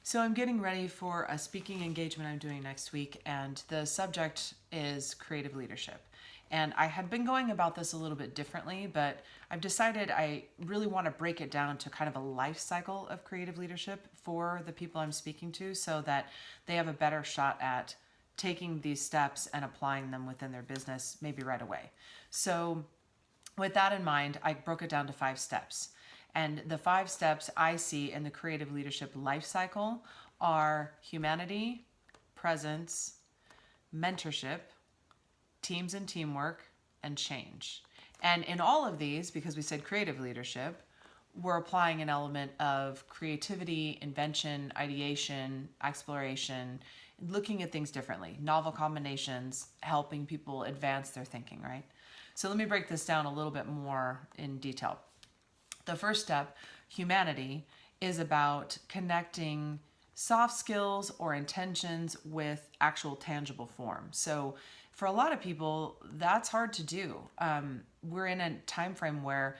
So I'm getting ready for a speaking engagement I'm doing next week, and the subject is creative leadership. And I had been going about this a little bit differently, but I've decided I really want to break it down to kind of a life cycle of creative leadership for the people I'm speaking to so that they have a better shot at taking these steps and applying them within their business maybe right away. So with that in mind, I broke it down to 5 steps. And the 5 steps I see in the creative leadership life cycle are humanity, presence, mentorship, teams and teamwork, and change. And in all of these, because we said creative leadership, we're applying an element of creativity, invention, ideation, exploration, looking at things differently, novel combinations, helping people advance their thinking, right? So let me break this down a little bit more in detail. The first step, humanity, is about connecting soft skills or intentions with actual tangible form. So for a lot of people, that's hard to do. We're in a time frame where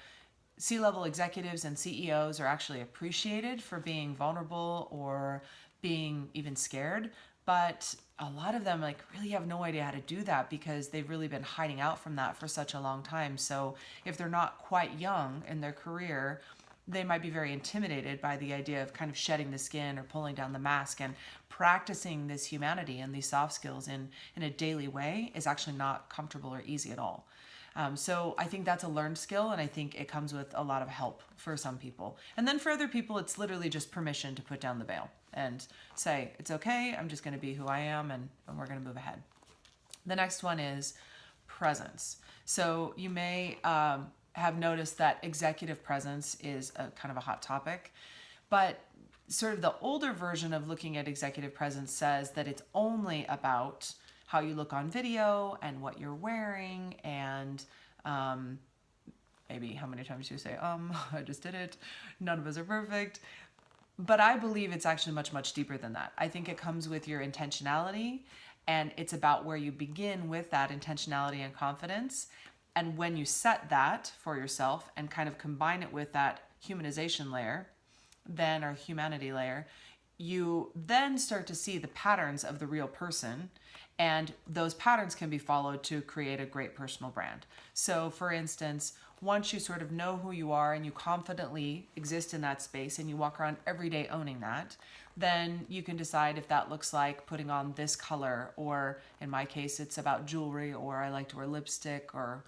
C-level executives and CEOs are actually appreciated for being vulnerable or being even scared, but a lot of them really have no idea how to do that because they've really been hiding out from that for such a long time. So if they're not quite young in their career, they might be very intimidated by the idea of kind of shedding the skin or pulling down the mask, and practicing this humanity and these soft skills in a daily way is actually not comfortable or easy at all. So I think that's a learned skill, and I think it comes with a lot of help for some people. And then for other people, it's literally just permission to put down the veil and say, it's okay, I'm just going to be who I am, and we're going to move ahead. The next one is presence. So you may have noticed that executive presence is a kind of a hot topic, but sort of the older version of looking at executive presence says that it's only about how you look on video and what you're wearing and maybe how many times you say, I just did it. None of us are perfect. But I believe it's actually much, much deeper than that. I think it comes with your intentionality, and it's about where you begin with that intentionality and confidence. And when you set that for yourself and kind of combine it with that humanization layer, then or humanity layer, you then start to see the patterns of the real person, and those patterns can be followed to create a great personal brand. So for instance, once you sort of know who you are and you confidently exist in that space and you walk around every day owning that, then you can decide if that looks like putting on this color, or in my case, it's about jewelry, or I like to wear lipstick, or,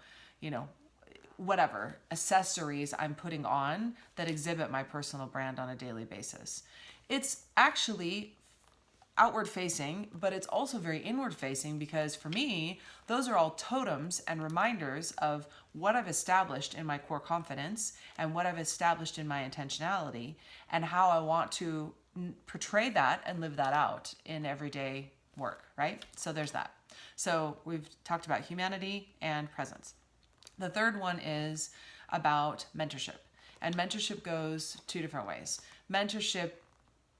whatever accessories I'm putting on that exhibit my personal brand on a daily basis. It's actually outward facing, but it's also very inward facing, because for me, those are all totems and reminders of what I've established in my core confidence and what I've established in my intentionality, and how I want to portray that and live that out in everyday work, right? So there's that. So we've talked about humanity and presence. The third one is about mentorship. And mentorship goes 2 different ways. Mentorship,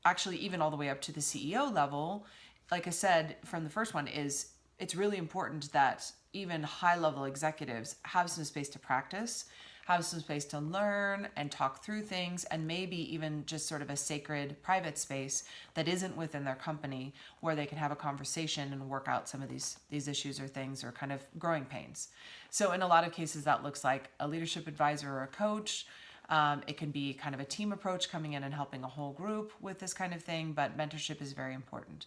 actually even all the way up to the CEO level, like I said from the first one, is it's really important that even high-level executives have some space to practice, have some space to learn and talk through things, and maybe even just sort of a sacred private space that isn't within their company where they can have a conversation and work out some of these issues or things or kind of growing pains. So in a lot of cases, that looks like a leadership advisor or a coach. It can be kind of a team approach, coming in and helping a whole group with this kind of thing, but mentorship is very important.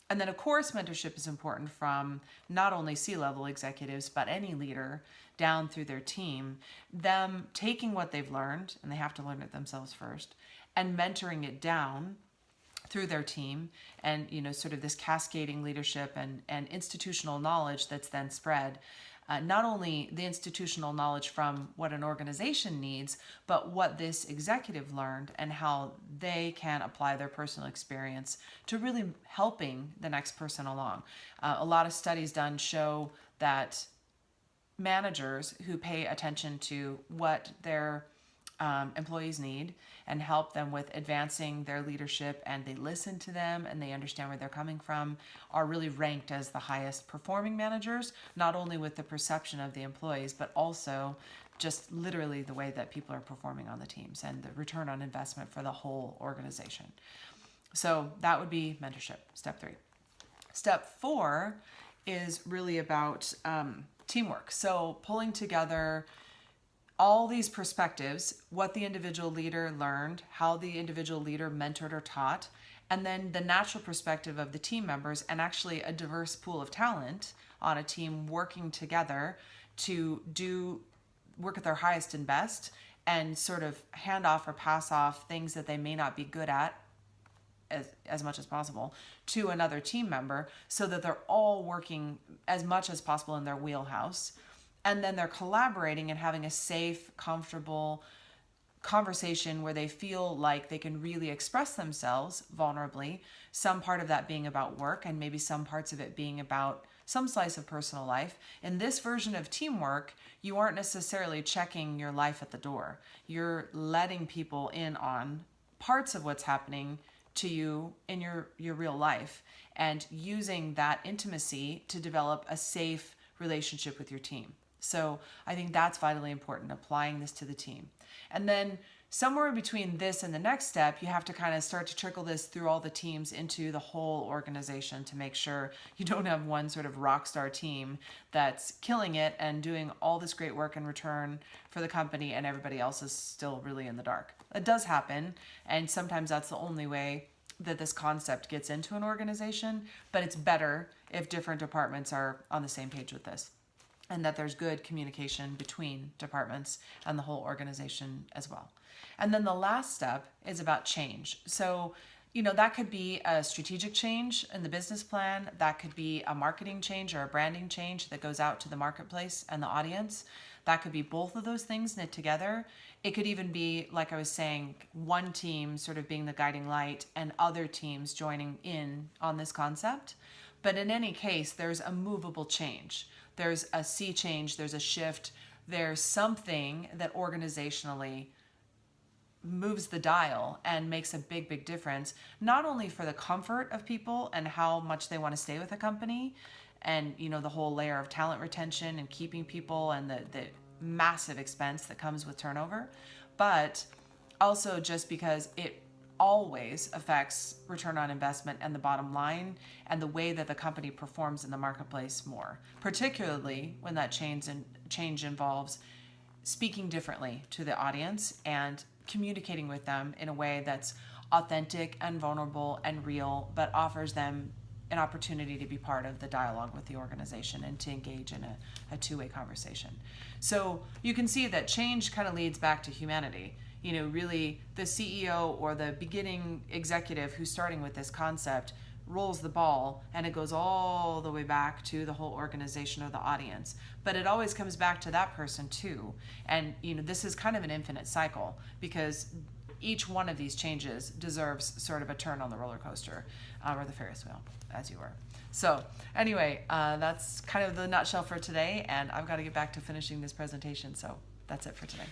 And then, of course, mentorship is important from not only C-level executives, but any leader down through their team, them taking what they've learned, and they have to learn it themselves first, and mentoring it down through their team, and sort of this cascading leadership and institutional knowledge that's then spread. Not only the institutional knowledge from what an organization needs, but what this executive learned and how they can apply their personal experience to really helping the next person along. A lot of studies done show that managers who pay attention to what their employees need and help them with advancing their leadership, and they listen to them and they understand where they're coming from, are really ranked as the highest performing managers, not only with the perception of the employees, but also just literally the way that people are performing on the teams and the return on investment for the whole organization. So that would be mentorship, step 3. Step 4 is really about teamwork. So pulling together all these perspectives, what the individual leader learned, how the individual leader mentored or taught, and then the natural perspective of the team members, and actually a diverse pool of talent on a team working together to work at their highest and best, and sort of hand off or pass off things that they may not be good at as much as possible to another team member, so that they're all working as much as possible in their wheelhouse. And then they're collaborating and having a safe, comfortable conversation where they feel like they can really express themselves vulnerably, some part of that being about work and maybe some parts of it being about some slice of personal life. In this version of teamwork, you aren't necessarily checking your life at the door. You're letting people in on parts of what's happening to you in your real life, and using that intimacy to develop a safe relationship with your team. So I think that's vitally important, applying this to the team. And then somewhere between this and the next step, you have to kind of start to trickle this through all the teams into the whole organization to make sure you don't have one sort of rock star team that's killing it and doing all this great work in return for the company, and everybody else is still really in the dark. It does happen, and sometimes that's the only way that this concept gets into an organization, but it's better if different departments are on the same page with this, and that there's good communication between departments and the whole organization as well. And then the last step is about change. So, that could be a strategic change in the business plan. That could be a marketing change or a branding change that goes out to the marketplace and the audience. That could be both of those things knit together. It could even be, like I was saying, one team sort of being the guiding light and other teams joining in on this concept. But in any case, there's a movable change. There's a sea change, there's a shift, there's something that organizationally moves the dial and makes a big, big difference, not only for the comfort of people and how much they want to stay with a company, and the whole layer of talent retention and keeping people and the massive expense that comes with turnover, but also just because it always affects return on investment and the bottom line and the way that the company performs in the marketplace more, particularly when that change involves speaking differently to the audience and communicating with them in a way that's authentic and vulnerable and real, but offers them an opportunity to be part of the dialogue with the organization and to engage in a two-way conversation. So you can see that change kind of leads back to humanity. Really the CEO or the beginning executive who's starting with this concept rolls the ball, and it goes all the way back to the whole organization or the audience. But it always comes back to that person too. And this is kind of an infinite cycle, because each one of these changes deserves sort of a turn on the roller coaster or the Ferris wheel, as you were. So anyway, that's kind of the nutshell for today, and I've got to get back to finishing this presentation. So that's it for today.